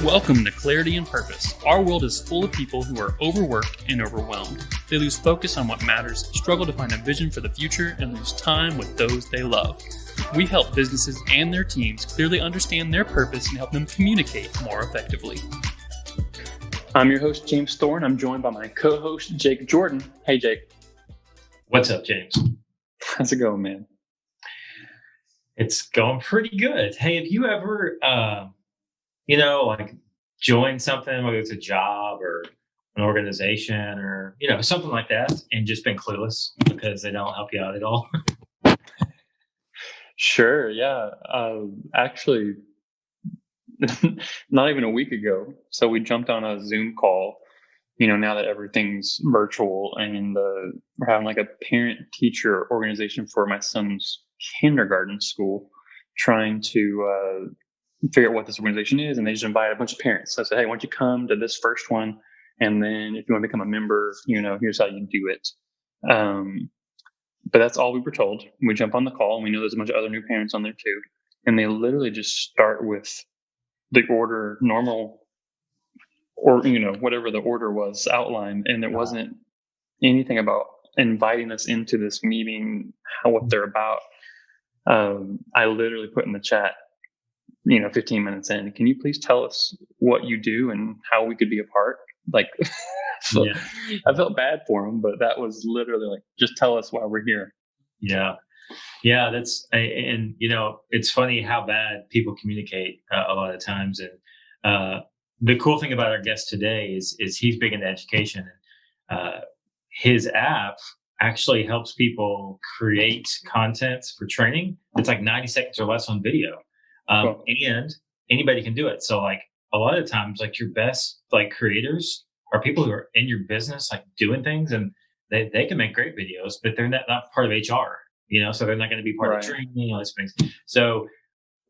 Welcome to Clarity and Purpose. Our world is full of people who are overworked and overwhelmed. They lose focus on what matters, struggle to find a vision for the future, and lose time with those they love. We help businesses and their teams clearly understand their purpose and help them communicate more effectively. I'm your host, James Thorne. I'm joined by my co-host, Jake Jordan. Hey, Jake. What's up, James? How's it going, man? It's going pretty good. Hey, have you ever, joined something, whether it's a job or an organization or, something like that, and just been clueless because they don't help you out at all? Sure. Yeah. Actually, not even a week ago. So we jumped on a Zoom call, now that everything's virtual, and we're having like a parent teacher organization for my son's kindergarten school, trying to figure out what this organization is. And they just invited a bunch of parents. So I said, hey, why don't you come to this first one? And then if you want to become a member, here's how you do it. But that's all we were told. We jump on the call, and we know there's a bunch of other new parents on there too. And they literally just start with the order, normal, or, whatever the order was outlined. And there wasn't anything about inviting us into this meeting, what they're about. I literally put in the chat, 15 minutes in, can you please tell us what you do and how we could be a part? So yeah. I felt bad for him, but that was literally like, just tell us why we're here. Yeah. It's funny how bad people communicate a lot of times. And the cool thing about our guest today is he's big into education. His app actually helps people create content for training. It's like 90 seconds or less on video. Cool. And anybody can do it. So like a lot of times, like your best creators are people who are in your business, doing things, and they can make great videos, but they're not part of HR, so they're not going to be part of training, all these things. So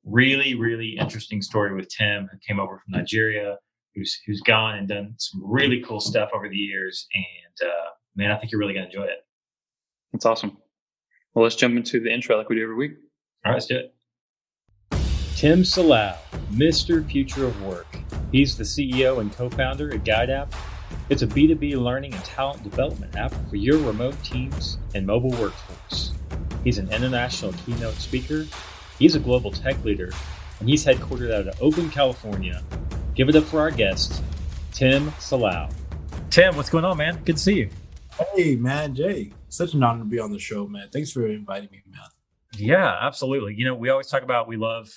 really, really interesting story with Tim, who came over from Nigeria, who's gone and done some really cool stuff over the years. And man, I think you're really going to enjoy it. That's awesome. Well, let's jump into the intro like we do every week. All right, let's do it. Tim Salau, Mr. Future of Work. He's the CEO and co-founder at Guide App. It's a B2B learning and talent development app for your remote teams and mobile workforce. He's an international keynote speaker. He's a global tech leader, and he's headquartered out of Oakland, California. Give it up for our guest, Tim Salau. Tim, what's going on, man? Good to see you. Hey, man, Jay. Such an honor to be on the show, man. Thanks for inviting me, man. Yeah, absolutely. We always talk about, we love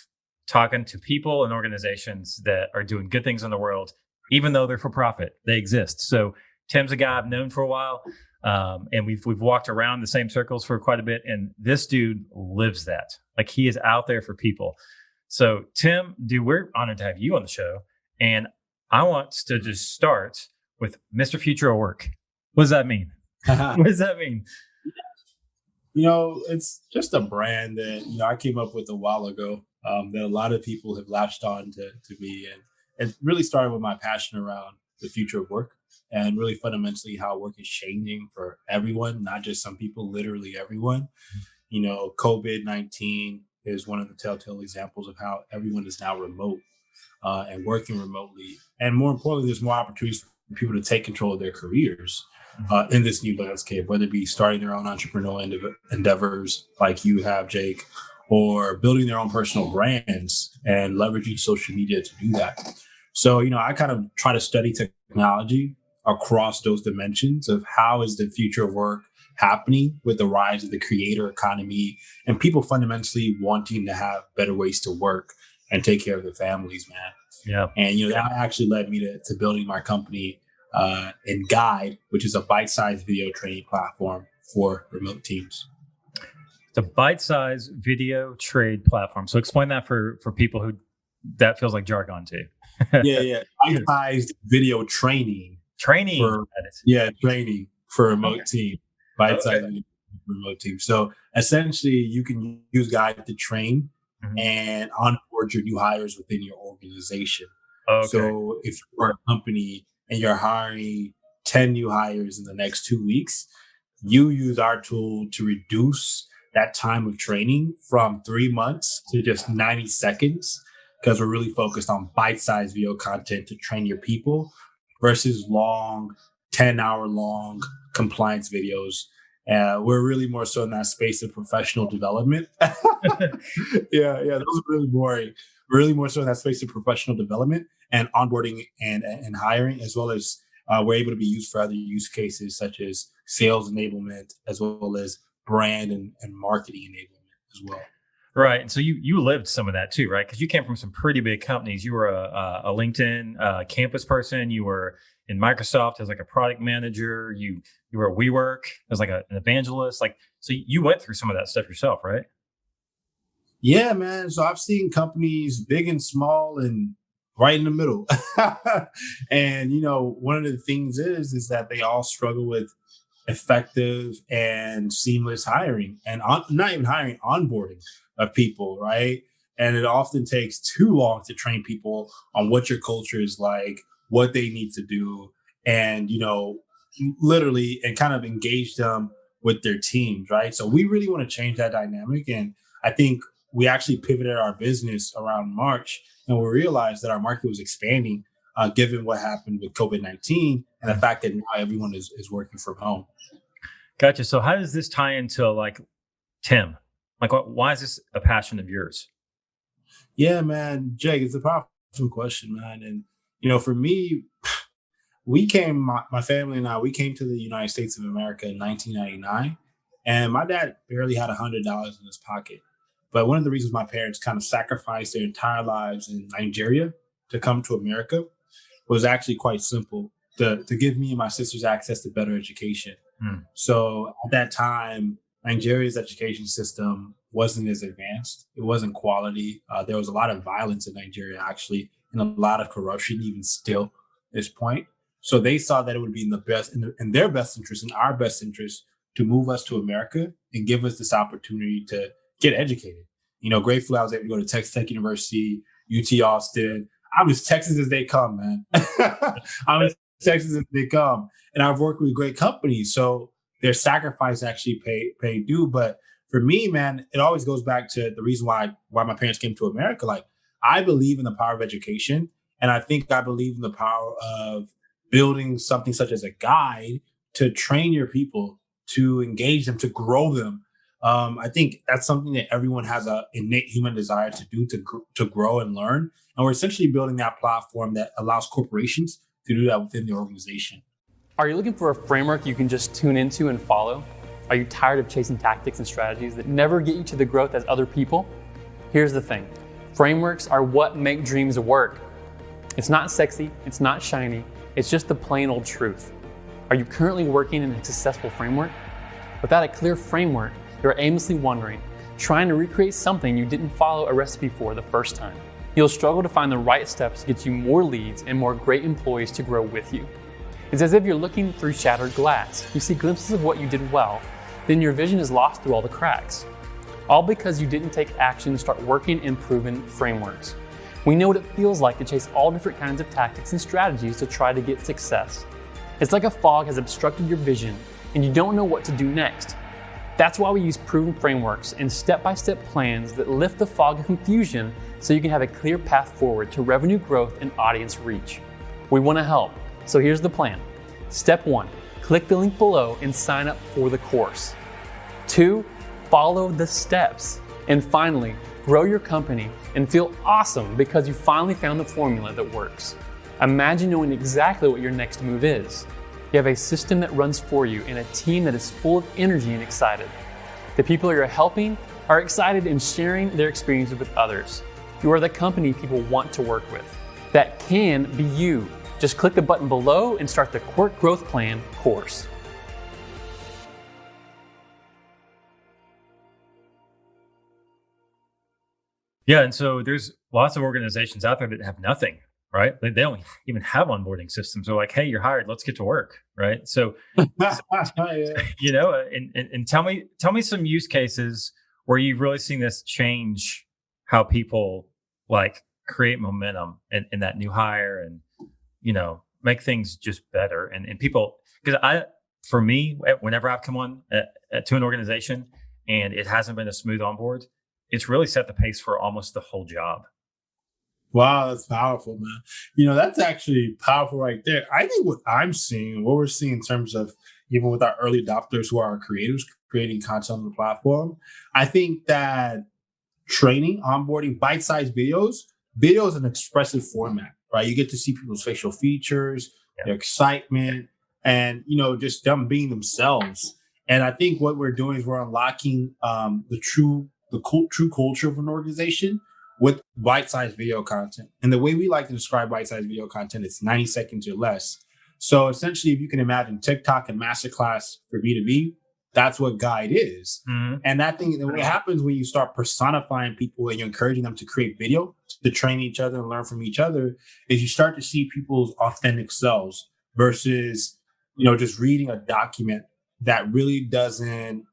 talking to people and organizations that are doing good things in the world, even though they're for profit. They exist. So Tim's a guy I've known for a while, and we've walked around the same circles for quite a bit. And this dude lives that. Like, he is out there for people. So Tim, dude, we're honored to have you on the show. And I want to just start with Mr. Future of Work. What does that mean? What does that mean? It's just a brand that, I came up with a while ago, that a lot of people have latched on to me. And it really started with my passion around the future of work, and really fundamentally how work is changing for everyone, not just some people, literally everyone. COVID-19 is one of the telltale examples of how everyone is now remote and working remotely. And more importantly, there's more opportunities for people to take control of their careers in this new landscape, whether it be starting their own entrepreneurial endeavors like you have, Jake, or building their own personal brands and leveraging social media to do that. So, I kind of try to study technology across those dimensions of how is the future of work happening with the rise of the creator economy and people fundamentally wanting to have better ways to work and take care of their families, man. Yeah. And, that actually led me to building my company in Guide, which is a bite-sized video training platform for remote teams. It's a bite-sized video trade platform. So explain that for people who that feels like jargon too. Yeah. Bite-sized video training. Training For remote team. Bite-sized video for remote team. So essentially, you can use Guide to train and onboard your new hires within your organization. Okay. So if you're a company and you're hiring 10 new hires in the next 2 weeks, you use our tool to reduce that time of training from 3 months to just 90 seconds because we're really focused on bite-sized video content to train your people versus long 10-hour long compliance videos. We're really more so in that space of professional development. Yeah, those are really boring. Really more so in that space of professional development and onboarding and hiring, as well as we're able to be used for other use cases such as sales enablement, as well as brand and marketing enablement as well. Right. And so you lived some of that too, right? Because you came from some pretty big companies. You were a LinkedIn campus person. You were in Microsoft as like a product manager. You were at WeWork as like an evangelist. Like, so you went through some of that stuff yourself, right? Yeah, man. So I've seen companies big and small and right in the middle. And one of the things is that they all struggle with effective and seamless hiring and not even hiring, onboarding of people, right? And it often takes too long to train people on what your culture is like, what they need to do, and literally and kind of engage them with their teams, right? So we really want to change that dynamic. And I think we actually pivoted our business around March, and we realized that our market was expanding given what happened with COVID-19 and the fact that now everyone is working from home. Gotcha. So how does this tie into like Tim? Like, why is this a passion of yours? Yeah, man, Jake, it's a powerful question, man. And for me, my family and I, we came to the United States of America in 1999, and my dad barely had $100 in his pocket. But one of the reasons my parents kind of sacrificed their entire lives in Nigeria to come to America was actually quite simple, to give me and my sisters access to better education. So at that time, Nigeria's education system wasn't as advanced. It wasn't quality. There was a lot of violence in Nigeria, actually, and a lot of corruption, even still at this point. So they saw that it would be in their best interest, in our best interest, to move us to America and give us this opportunity to get educated. Gratefully, I was able to go to Texas Tech University, UT Austin. I'm as Texas as they come, man. I'm as Texas as they come. And I've worked with great companies. So their sacrifice actually pay due. But for me, man, it always goes back to the reason why my parents came to America. Like, I believe in the power of education. And I think I believe in the power of building something such as a guide to train your people, to engage them, to grow them. I think that's something that everyone has an innate human desire to do, to grow and learn. And we're essentially building that platform that allows corporations to do that within the organization. Are you looking for a framework you can just tune into and follow? Are you tired of chasing tactics and strategies that never get you to the growth as other people? Here's the thing. Frameworks are what make dreams work. It's not sexy, it's not shiny, it's just the plain old truth. Are you currently working in a successful framework? Without a clear framework, you're aimlessly wandering, trying to recreate something you didn't follow a recipe for the first time. You'll struggle to find the right steps to get you more leads and more great employees to grow with you. It's as if you're looking through shattered glass. You see glimpses of what you did well, then your vision is lost through all the cracks. All because you didn't take action to start working in proven frameworks. We know what it feels like to chase all different kinds of tactics and strategies to try to get success. It's like a fog has obstructed your vision and you don't know what to do next. That's why we use proven frameworks and step-by-step plans that lift the fog of confusion so you can have a clear path forward to revenue growth and audience reach. We want to help, so here's the plan. Step 1, click the link below and sign up for the course. 2, follow the steps. And finally, grow your company and feel awesome because you finally found the formula that works. Imagine knowing exactly what your next move is. You have a system that runs for you and a team that is full of energy and excited. The people you're helping are excited and sharing their experiences with others. You are the company people want to work with. That can be you. Just click the button below and start the Quirk Growth Plan course. Yeah. And so there's lots of organizations out there that have nothing, right? They don't even have onboarding systems. They're like, hey, you're hired. Let's get to work. Right. So, and tell me some use cases where you've really seen this change how people like create momentum in that new hire and, make things just better. And people, because for me, whenever I've come on to an organization and it hasn't been a smooth onboard, it's really set the pace for almost the whole job. Wow, that's powerful, man. That's actually powerful right there. I think what I'm seeing, what we're seeing in terms of even with our early adopters who are our creators creating content on the platform, I think that training, onboarding, bite-sized video is an expressive format, right? You get to see people's facial features, their excitement, and just them being themselves. And I think what we're doing is we're unlocking true culture of an organization with bite-sized video content. And the way we like to describe bite-sized video content, it's 90 seconds or less. So essentially, if you can imagine TikTok and Masterclass for B2B, that's what Guide is. Mhm. And that thing, what happens when you start personifying people and you're encouraging them to create video to train each other and learn from each other, is you start to see people's authentic selves versus, just reading a document that really doesn't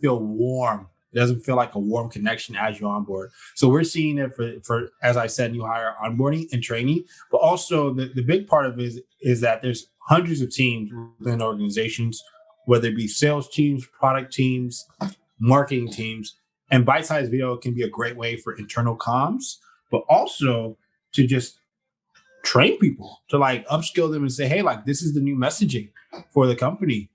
feel warm. It doesn't feel like a warm connection as you onboard. So we're seeing it for as I said, new hire onboarding and training, but also the big part of it is that there's hundreds of teams within organizations, whether it be sales teams, product teams, marketing teams, and bite-sized video can be a great way for internal comms, but also to just train people, to like upskill them and say, hey, like this is the new messaging for the company.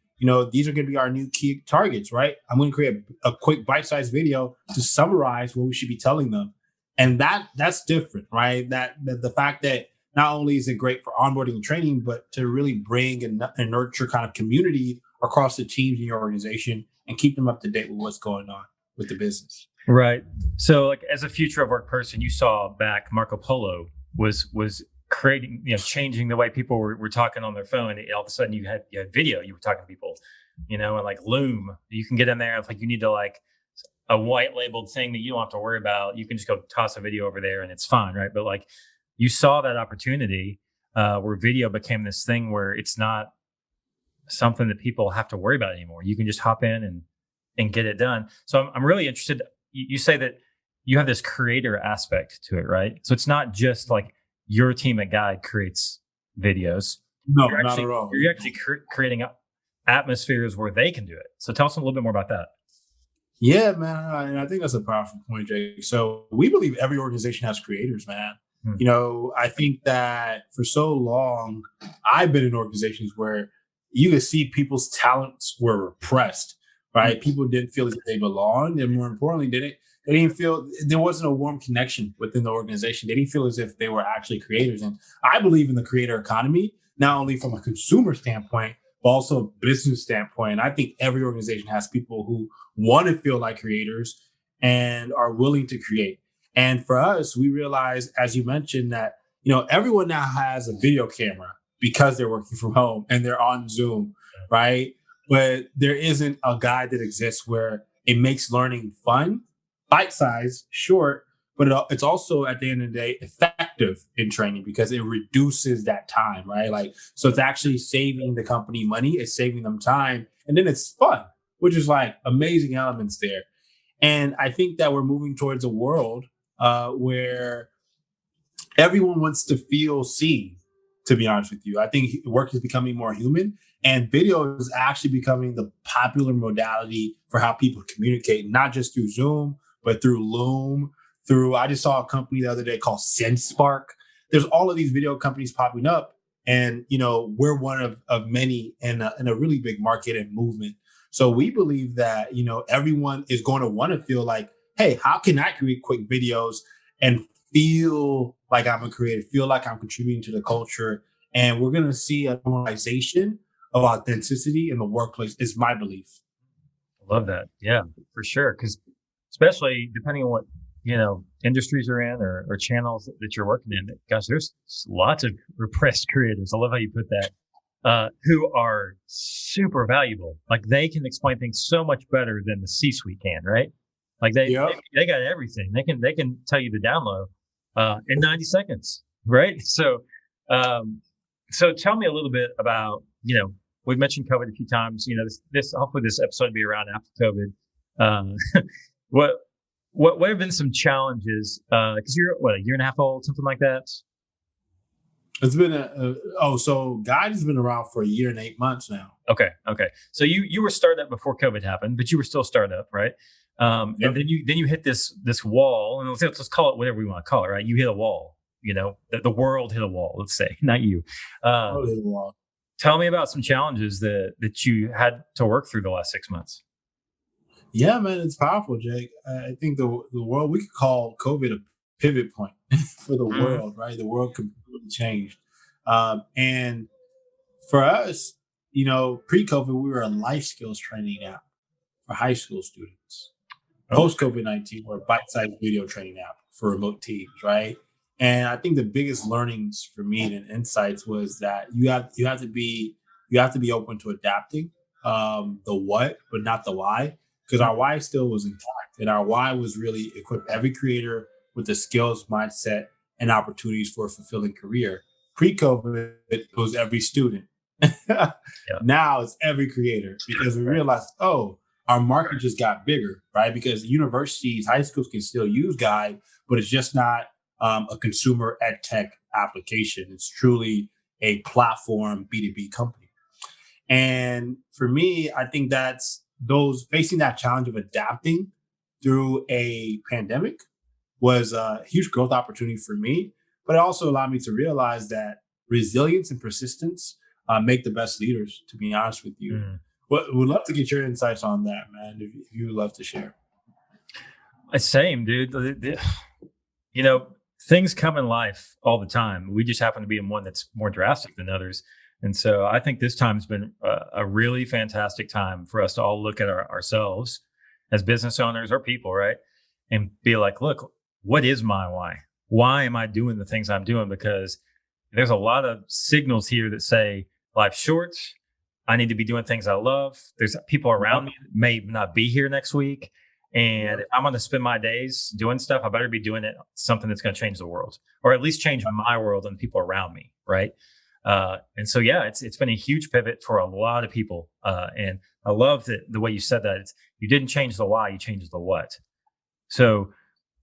These are going to be our new key targets, right? I'm going to create a quick bite-sized video to summarize what we should be telling them. And that's different, right? That the fact that not only is it great for onboarding and training, but to really bring and nurture kind of community across the teams in your organization and keep them up to date with what's going on with the business. Right. So like as a future of work person, you saw back Marco Polo was creating, changing the way people were talking on their phone. And all of a sudden you had video, you were talking to people, and like Loom, you can get in there. If like you need to like a white labeled thing that you don't have to worry about, you can just go toss a video over there and it's fine. Right. But like you saw that opportunity where video became this thing where it's not something that people have to worry about anymore. You can just hop in and get it done. So I'm really interested. You say that you have this creator aspect to it, right? So it's not just like your team at Guide creates videos. No, not at all. You're actually creating atmospheres where they can do it. So tell us a little bit more about that. Yeah, man. And I think that's a powerful point, Jake. So we believe every organization has creators, man. I think that for so long, I've been in organizations where you could see people's talents were repressed, right? People didn't feel as if they belonged. And more importantly, they didn't feel there wasn't a warm connection within the organization. They didn't feel as if they were actually creators. And I believe in the creator economy, not only from a consumer standpoint, but also a business standpoint. And I think every organization has people who want to feel like creators and are willing to create. And for us, we realize, as you mentioned, that, everyone now has a video camera because they're working from home and they're on Zoom, right? But there isn't a guide that exists where it makes learning fun, bite-sized, short, but it's also at the end of the day effective in training because it reduces that time, right? Like, so it's actually saving the company money, it's saving them time, and then it's fun, which is like amazing elements there. And I think that we're moving towards a world where everyone wants to feel seen, to be honest with you. I think work is becoming more human, and video is actually becoming the popular modality for how people communicate, not just through Zoom, but through Loom, I just saw a company the other day called SendSpark. There's all of these video companies popping up, and, we're one of many in a really big market and movement. So we believe that, everyone is going to want to feel like, hey, how can I create quick videos and feel like I'm a creator, feel like I'm contributing to the culture? And we're going to see a normalization of authenticity in the workplace, is my belief. I love that. Yeah, for sure. Because especially depending on what, industries you're in or channels that you're working in, gosh, there's lots of repressed creators. I love how you put that, who are super valuable. Like they can explain things so much better than the C-suite can, right? Like they got everything. They can tell you the down low in 90 seconds, right? So tell me a little bit about, we've mentioned COVID a few times. This hopefully this episode will be around after COVID. What have been some challenges? Because you're a year and a half old, something like that. It's been so Guide has been around for a year and 8 months now. Okay. So you were startup before COVID happened, but you were still startup, right? Yep. And then you hit this wall, and let's call it whatever we want to call it, right? You hit a wall, the world hit a wall, let's say, not you. Oh, hit a wall. Tell me about some challenges that you had to work through the last 6 months. Yeah, man, it's powerful, Jake. I think the world, we could call COVID a pivot point for the world, right? The world completely changed. And for us, pre-COVID, we were a life skills training app for high school students. Post-COVID-19, we're a bite-sized video training app for remote teams, right? And I think the biggest learnings for me and insights was that you have to be open to adapting the what, but not the why, because our why still was intact, and our why was really equip every creator with the skills, mindset, and opportunities for a fulfilling career. Pre-COVID, it was every student. Now it's every creator, because we realized, our market just got bigger, right? Because universities, high schools can still use Guide, but it's just not a consumer ed tech application. It's truly a platform B2B company. And for me, I think that's facing that challenge of adapting through a pandemic was a huge growth opportunity for me, but it also allowed me to realize that resilience and persistence make the best leaders, to be honest with you. Would love to get your insights on that, man, if you would love to share. Same, dude. Things come in life all the time. We just happen to be in one that's more drastic than others. And so I think this time has been a really fantastic time for us to all look at ourselves as business owners or people, right? And be like, look, what is my why? Why am I doing the things I'm doing? Because there's a lot of signals here that say life's short. I need to be doing things I love. There's people around me that may not be here next week. And if I'm going to spend my days doing stuff, I better be doing something that's going to change the world, or at least change my world and people around me. Right. And so, it's been a huge pivot for a lot of people. And I love the way you said that. You didn't change the why, you changed the what. So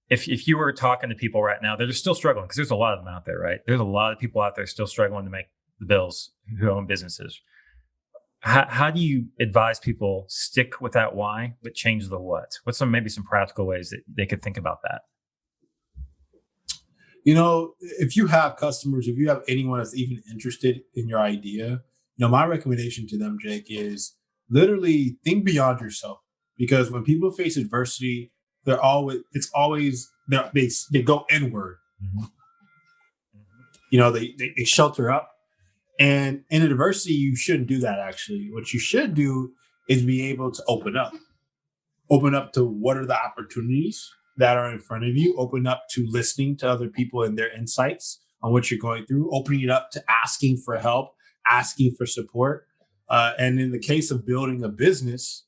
if you were talking to people right now, they're still struggling, because there's a lot of them out there, right? There's a lot of people out there still struggling to make the bills who own businesses. How do you advise people stick with that why, but change the what? What's maybe some practical ways that they could think about that? If you have customers, if you have anyone that's even interested in your idea, my recommendation to them, Jake, is literally think beyond yourself. Because when people face adversity, they go inward. They shelter up. And in adversity, you shouldn't do that, actually. What you should do is be able to open up to what are the opportunities that are in front of you, open up to listening to other people and their insights on what you're going through, opening it up to asking for help, asking for support. And in the case of building a business,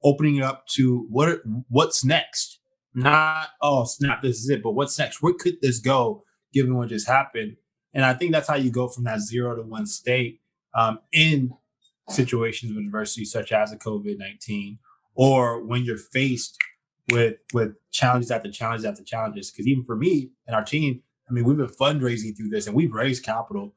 opening it up to what's next. Not, oh, snap, this is it, but what's next? Where could this go given what just happened? And I think that's how you go from that 0 to 1 state in situations of adversity, such as a COVID-19, or when you're faced with challenges after challenges after challenges. Because even for me and our team, we've been fundraising through this, and we've raised capital.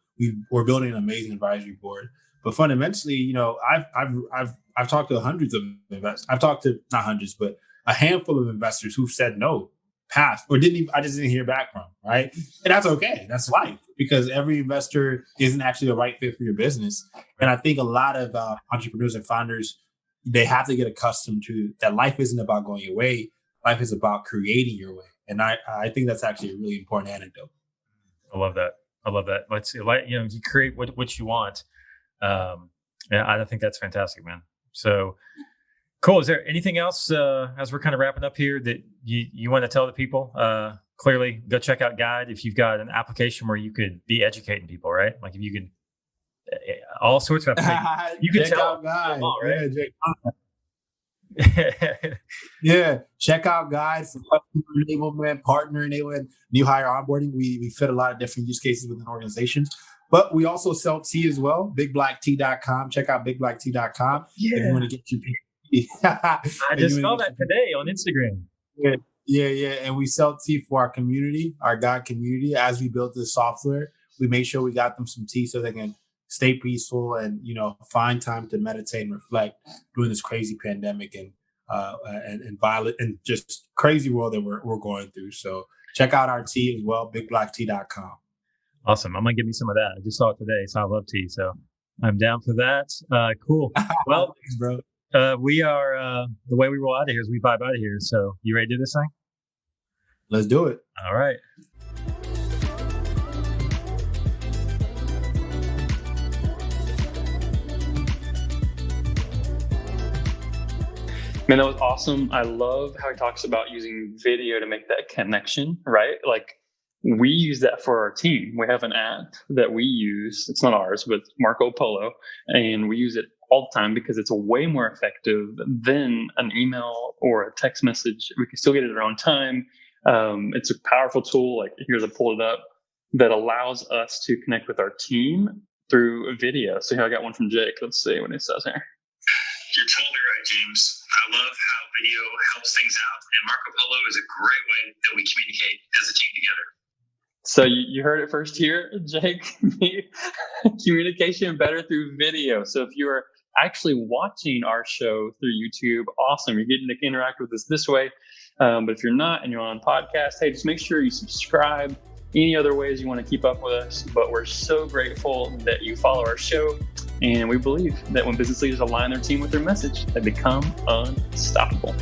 We're building an amazing advisory board. But fundamentally, I've talked to hundreds of investors. I've talked to not hundreds, but a handful of investors who've said no, passed, or I just didn't hear back from, right? And that's okay. That's life, because every investor isn't actually the right fit for your business. And I think a lot of entrepreneurs and founders, they have to get accustomed to that life isn't about going your way. Life is about creating your way. And I think that's actually a really important anecdote. I love that. Let's you create what you want. I think that's fantastic, man. So cool. Is there anything else as we're kind of wrapping up here that you want to tell the people? Clearly, go check out Guide if you've got an application where you could be educating people, right? Like if you can, all sorts of applications. You can tell Guide, all, right? Yeah, check out Guide for customer enablement, partner enablement, new hire onboarding. We fit a lot of different use cases within organizations. But we also sell tea as well, bigblackt.com. Check out bigblackt.com if you want to get your I just saw that today on Instagram. Yeah. And we sell tea for our community, our God community. As we built this software, we made sure we got them some tea so they can stay peaceful and, find time to meditate and reflect during this crazy pandemic. And and violent and just crazy world that we're going through. So check out our tea as well, bigblacktea.com. Awesome. I'm going to give me some of that. I just saw it today, so I love tea. So I'm down for that. Cool. Well, thanks, bro. We are, the way we roll out of here is we vibe out of here. So you ready to do this thing? Let's do it. All right. Man, that was awesome. I love how he talks about using video to make that connection, right? Like we use that for our team. We have an app that we use. It's not ours, but Marco Polo. And we use it all the time because it's way more effective than an email or a text message. We can still get it at our own time. It's a powerful tool. Like here's, I pulled it up, that allows us to connect with our team through a video. So here I got one from Jake. Let's see what it says here. You're totally right, James. I love how video helps things out, and Marco Polo is a great way that we communicate as a team together. So you heard it first here, Jake. Communication better through video. So if you're actually watching our show through YouTube, awesome. You're getting to interact with us this way. But if you're not and you're on podcast, hey, just make sure you subscribe. Any other ways you want to keep up with us. But we're so grateful that you follow our show. And we believe that when business leaders align their team with their message, they become unstoppable.